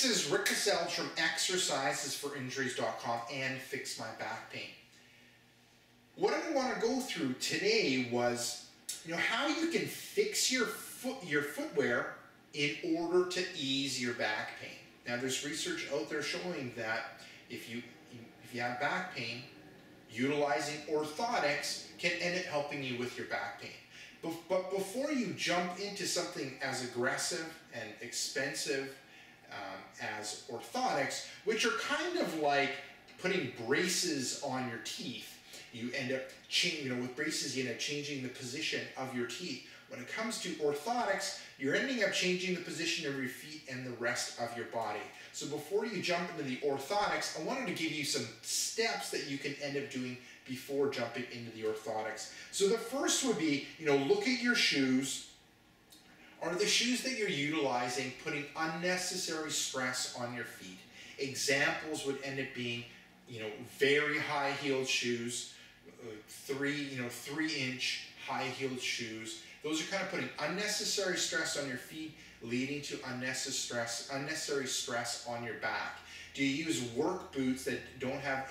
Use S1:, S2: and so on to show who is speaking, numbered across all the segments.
S1: This is Rick Kaselj from exercisesforinjuries.com and Fix My Back Pain. What I want to go through today was, how you can fix your footwear in order to ease your back pain. Now, there's research out there showing that if you have back pain, utilizing orthotics can end up helping you with your back pain. But before you jump into something as aggressive and expensive as orthotics, which are kind of like putting braces on your teeth, you end up with braces, you end up changing the position of your teeth. When it comes to orthotics, you're ending up changing the position of your feet and the rest of your body. So before you jump into the orthotics, I wanted to give you some steps that you can end up doing before jumping into the orthotics. So the first would be, look at your shoes. Are the shoes that you're utilizing putting unnecessary stress on your feet? Examples would end up being, very high-heeled shoes, 3-inch high-heeled shoes. Those are kind of putting unnecessary stress on your feet, leading to unnecessary stress on your back. Do you use work boots that don't have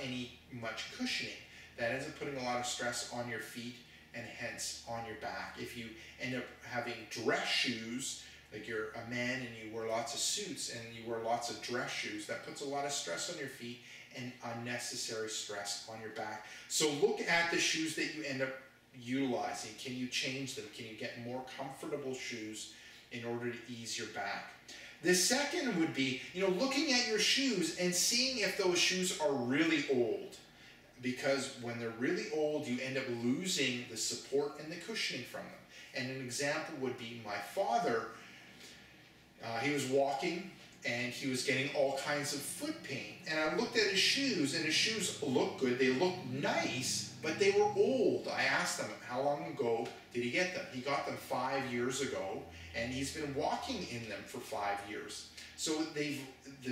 S1: much cushioning? That ends up putting a lot of stress on your feet and hence on your back. If you end up having dress shoes, like you're a man and you wear lots of suits and you wear lots of dress shoes, that puts a lot of stress on your feet and unnecessary stress on your back. So look at the shoes that you end up utilizing. Can you change them? Can you get more comfortable shoes in order to ease your back? The second would be, looking at your shoes and seeing if those shoes are really old. Because when they're really old, you end up losing the support and the cushioning from them. And an example would be my father. He was walking and he was getting all kinds of foot pain. And I looked at his shoes, and his shoes looked good. They looked nice, but they were old. I asked him, how long ago did he get them? He got them 5 years ago, and he's been walking in them for 5 years. So the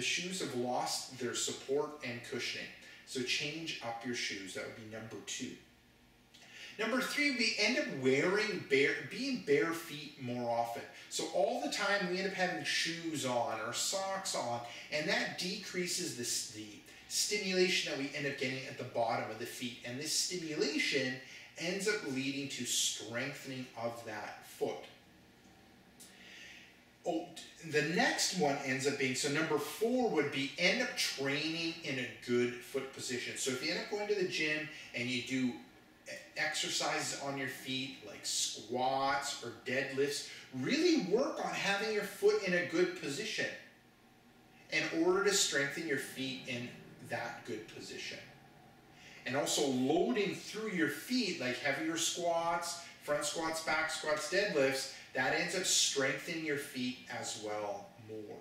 S1: shoes have lost their support and cushioning. So change up your shoes. That would be number 2. Number 3, we end up being bare feet more often. So all the time we end up having shoes on or socks on, and that decreases the stimulation that we end up getting at the bottom of the feet. And this stimulation ends up leading to strengthening of that foot. Oh, the next one ends up being, so number 4 would be end up training in a good foot position. So if you end up going to the gym and you do exercises on your feet like squats or deadlifts, really work on having your foot in a good position in order to strengthen your feet in that good position. And also loading through your feet, like heavier squats, front squats, back squats, deadlifts, that ends up strengthening your feet as well more.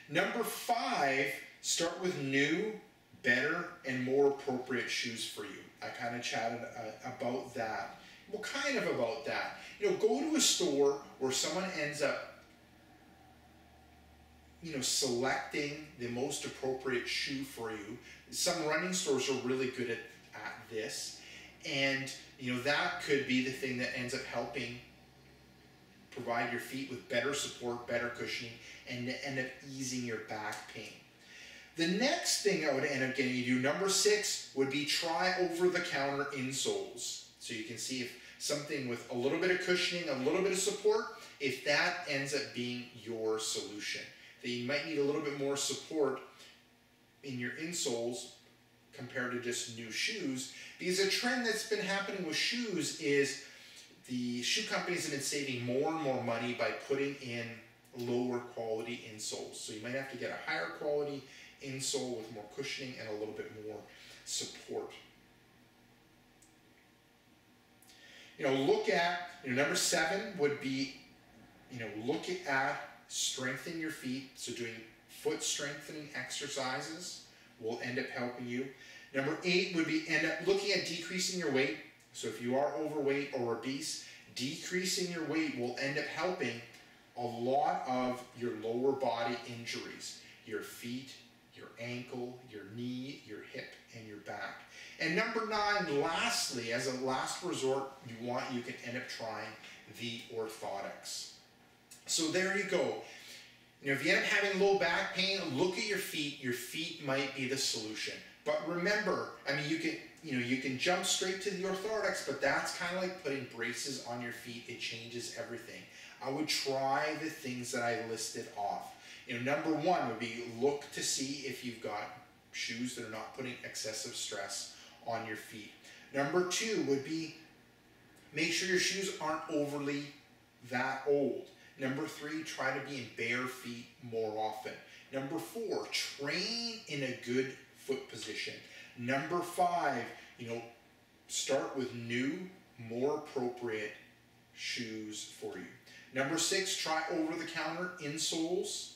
S1: Number 5, start with new, better, and more appropriate shoes for you. I kind of chatted about that. Well, kind of about that. Go to a store where someone ends up, selecting the most appropriate shoe for you. Some running stores are really good at this. And, that could be the thing that ends up helping provide your feet with better support, better cushioning, and end up easing your back pain. The next thing I would end up getting you to do, number 6, would be try over-the-counter insoles. So you can see if something with a little bit of cushioning, a little bit of support, if that ends up being your solution. That you might need a little bit more support in your insoles compared to just new shoes. Because a trend that's been happening with shoes is the shoe companies have been saving more and more money by putting in lower quality insoles. So you might have to get a higher quality insole with more cushioning and a little bit more support. Look at, number 7 would be, look at strengthening your feet. So doing foot strengthening exercises will end up helping you. Number 8 would be end up looking at decreasing your weight. So if you are overweight or obese, decreasing your weight will end up helping a lot of your lower body injuries, your feet, your ankle, your knee, your hip, and your back. And number 9, lastly, as a last resort, you can end up trying the orthotics. So there you go. if you end up having low back pain, look at your feet. Your feet might be the solution. But remember, I mean, you can jump straight to the orthotics, but that's kind of like putting braces on your feet. It changes everything. I would try the things that I listed off. Number one would be look to see if you've got shoes that are not putting excessive stress on your feet. Number two would be make sure your shoes aren't overly that old. Number three, try to be in bare feet more often. Number four, train in a good foot position. Number five, start with new, more appropriate shoes for you. Number six, try over-the-counter insoles.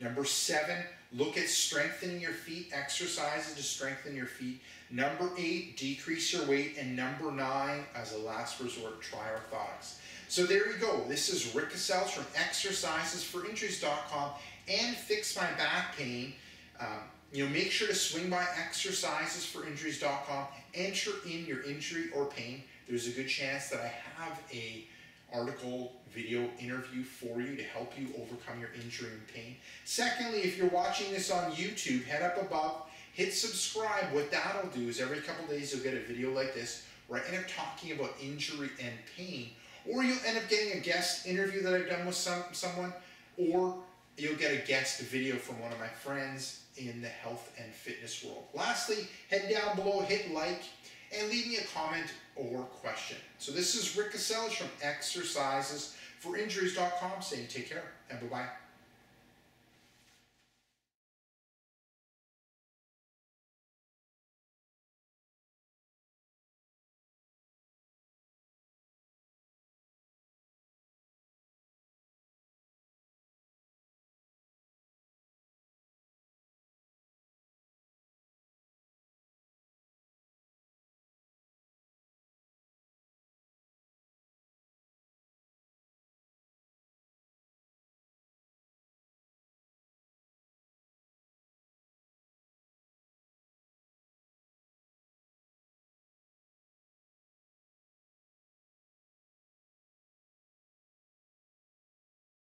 S1: Number seven, look at strengthening your feet, exercises to strengthen your feet. Number eight, decrease your weight. And number nine, as a last resort, try orthotics. So there you go. This is Rick Kaselj from exercisesforinjuries.com and Fix My Back Pain. Make sure to swing by exercisesforinjuries.com, enter in your injury or pain. There's a good chance that I have a article, video interview for you to help you overcome your injury and pain. Secondly, if you're watching this on YouTube, head up above, hit subscribe. What that'll do is every couple days you'll get a video like this where I end up talking about injury and pain, or you'll end up getting a guest interview that I've done with someone, or you'll get a guest video from one of my friends in the health and fitness world. Lastly, head down below, hit like, and leave me a comment or question. So this is Rick Kaselj from exercisesforinjuries.com saying take care and bye-bye.